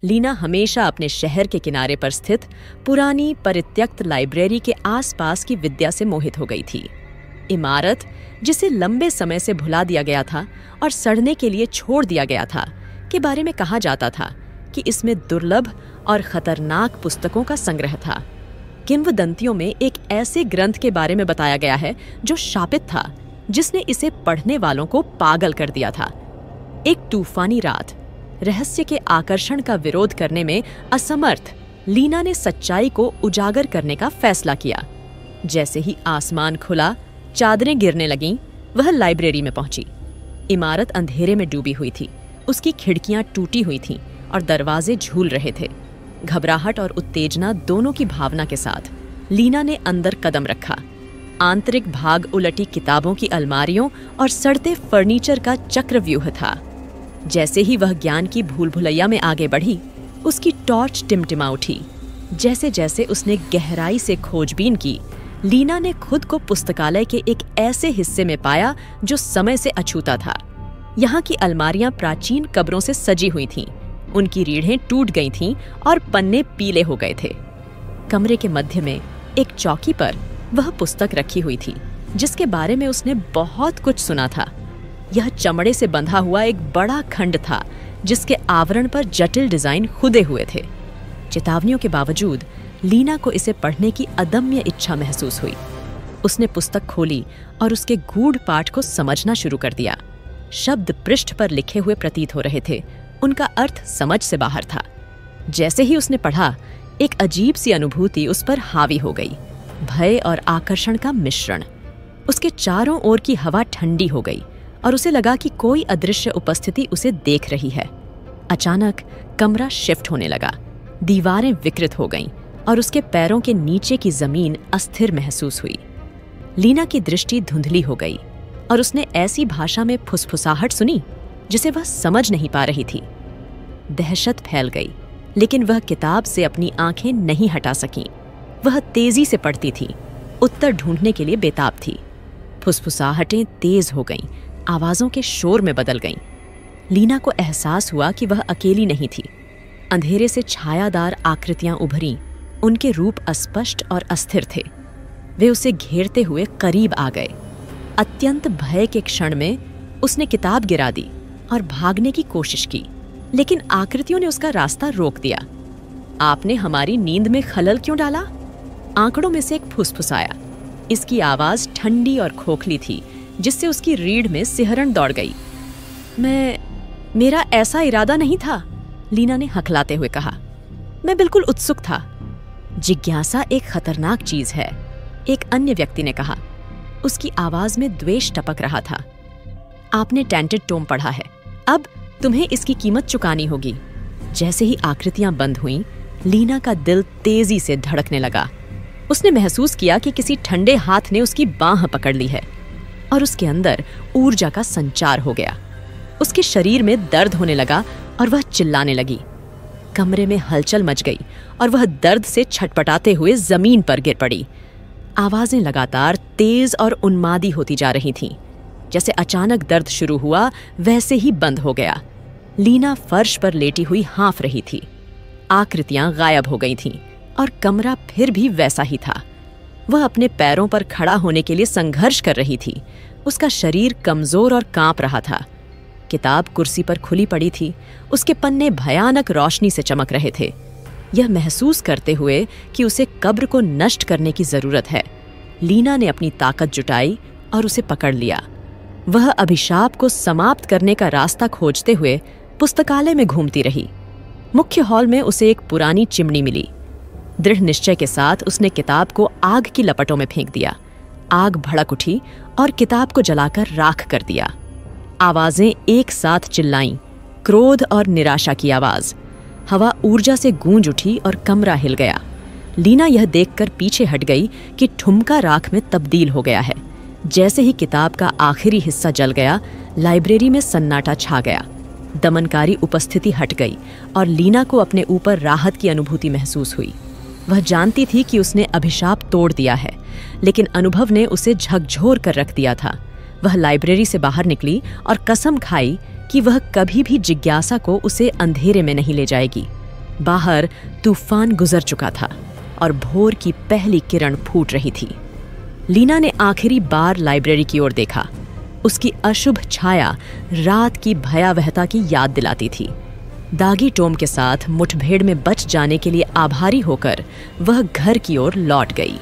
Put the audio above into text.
लीना हमेशा अपने शहर के किनारे पर स्थित पुरानी परित्यक्त लाइब्रेरी के आसपास की विद्या से मोहित हो गई थी। इमारत जिसे लंबे समय से भुला दिया गया था और सड़ने के लिए छोड़ दिया गया था, के बारे में कहा जाता था कि इसमें दुर्लभ और खतरनाक पुस्तकों का संग्रह था। किंवदंतियों में एक ऐसे ग्रंथ के बारे में बताया गया है जो शापित था, जिसने इसे पढ़ने वालों को पागल कर दिया था। एक तूफानी रात, रहस्य के आकर्षण का विरोध करने में असमर्थ लीना ने सच्चाई को उजागर करने का फैसला किया। जैसे ही आसमान खुला, चादरें गिरने लगीं, वह लाइब्रेरी में पहुंची। इमारत अंधेरे में डूबी हुई थी, उसकी खिड़कियां टूटी हुई थीं और दरवाजे झूल रहे थे। घबराहट और उत्तेजना दोनों की भावना के साथ लीना ने अंदर कदम रखा। आंतरिक भाग उलटी किताबों की अलमारियों और सड़ते फर्नीचर का चक्रव्यूह था। जैसे ही वह ज्ञान की भूल भुलैया में आगे बढ़ी, उसकी टॉर्च टिमटिमा उठी। जैसे जैसे उसने गहराई से खोजबीन की, लीना ने खुद को पुस्तकालय के एक ऐसे हिस्से में पाया जो समय से अछूता था। यहाँ की अलमारियां प्राचीन कब्रों से सजी हुई थीं, उनकी रीढ़ें टूट गई थीं और पन्ने पीले हो गए थे। कमरे के मध्य में एक चौकी पर वह पुस्तक रखी हुई थी जिसके बारे में उसने बहुत कुछ सुना था। यह चमड़े से बंधा हुआ एक बड़ा खंड था जिसके आवरण पर जटिल डिजाइन खुदे हुए थे। चेतावनियों के बावजूद लीना को इसे पढ़ने की अदम्य इच्छा महसूस हुई। उसने पुस्तक खोली और उसके गूढ़ पाठ को समझना शुरू कर दिया। शब्द पृष्ठ पर लिखे हुए प्रतीत हो रहे थे, उनका अर्थ समझ से बाहर था। जैसे ही उसने पढ़ा, एक अजीब सी अनुभूति उस पर हावी हो गई, भय और आकर्षण का मिश्रण। उसके चारों ओर की हवा ठंडी हो गई और उसे लगा कि कोई अदृश्य उपस्थिति उसे देख रही है। अचानक कमरा शिफ्ट होने लगा, दीवारें विकृत हो गईं और उसके पैरों के नीचे की जमीन अस्थिर महसूस हुई। लीना की दृष्टि धुंधली हो गई और उसने ऐसी भाषा में फुसफुसाहट सुनी जिसे वह समझ नहीं पा रही थी। दहशत फैल गई, लेकिन वह किताब से अपनी आंखें नहीं हटा सकीं। वह तेजी से पढ़ती थी, उत्तर ढूंढने के लिए बेताब थी। फुसफुसाहटें तेज हो गईं, आवाजों के शोर में बदल गईं। लीना को एहसास हुआ कि वह अकेली नहीं थी। अंधेरे से छायादार आकृतियां उभरीं, उनके रूप अस्पष्ट और अस्थिर थे। वे उसे घेरते हुए करीब आ गए। अत्यंत भय के क्षण में उसने किताब गिरा दी और भागने की कोशिश की, लेकिन आकृतियों ने उसका रास्ता रोक दिया। आपने हमारी नींद में खलल क्यों डाला? आंकड़ों में से एक फुसफुसाया। इसकी आवाज ठंडी और खोखली थी, जिससे उसकी रीढ़ में सिहरन दौड़ गई। मेरा ऐसा इरादा नहीं था, लीना ने हकलाते हुए कहा। मैं बिल्कुल उत्सुक था। जिज्ञासा एक खतरनाक चीज है, एक अन्य व्यक्ति ने कहा। उसकी आवाज में द्वेष टपक रहा था। आपने टेंटेड टोम पढ़ा है, अब तुम्हें इसकी कीमत चुकानी होगी। जैसे ही आकृतियां बंद हुईं, लीना का दिल तेजी से धड़कने लगा। उसने महसूस किया कि किसी ठंडे हाथ ने उसकी बांह पकड़ ली है और उसके अंदर ऊर्जा का संचार हो गया। उसके शरीर में दर्द होने लगा और वह चिल्लाने लगी। कमरे में हलचल मच गई और वह दर्द से छटपटाते हुए जमीन पर गिर पड़ी। आवाजें लगातार तेज और उन्मादी होती जा रही थीं। जैसे अचानक दर्द शुरू हुआ, वैसे ही बंद हो गया। लीना फर्श पर लेटी हुई हाँफ रही थी। आकृतियां गायब हो गई थीं और कमरा फिर भी वैसा ही था। वह अपने पैरों पर खड़ा होने के लिए संघर्ष कर रही थी। उसका शरीर कमजोर और कांप रहा था। किताब कुर्सी पर खुली पड़ी थी, उसके पन्ने भयानक रोशनी से चमक रहे थे। यह महसूस करते हुए कि उसे कब्र को नष्ट करने की जरूरत है, लीना ने अपनी ताकत जुटाई और उसे पकड़ लिया। वह अभिशाप को समाप्त करने का रास्ता खोजते हुए पुस्तकालय में घूमती रही। मुख्य हॉल में उसे एक पुरानी चिमनी मिली। दृढ़ निश्चय के साथ उसने किताब को आग की लपटों में फेंक दिया। आग भड़क उठी और किताब को जलाकर राख कर दिया। आवाजें एक साथ चिल्लाईं, क्रोध और निराशा की आवाज। हवा ऊर्जा से गूंज उठी और कमरा हिल गया। लीना यह देखकर पीछे हट गई कि ठुमका राख में तब्दील हो गया है। जैसे ही किताब का आखिरी हिस्सा जल गया, लाइब्रेरी में सन्नाटा छा गया। दमनकारी उपस्थिति हट गई और लीना को अपने ऊपर राहत की अनुभूति महसूस हुई। वह जानती थी कि उसने अभिशाप तोड़ दिया है, लेकिन अनुभव ने उसे झकझोर कर रख दिया था। वह लाइब्रेरी से बाहर निकली और कसम खाई कि वह कभी भी जिज्ञासा को उसे अंधेरे में नहीं ले जाएगी। बाहर तूफान गुजर चुका था और भोर की पहली किरण फूट रही थी। लीना ने आखिरी बार लाइब्रेरी की ओर देखा। उसकी अशुभ छाया रात की भयावहता की याद दिलाती थी। दागी टॉम के साथ मुठभेड़ में बच जाने के लिए आभारी होकर वह घर की ओर लौट गई।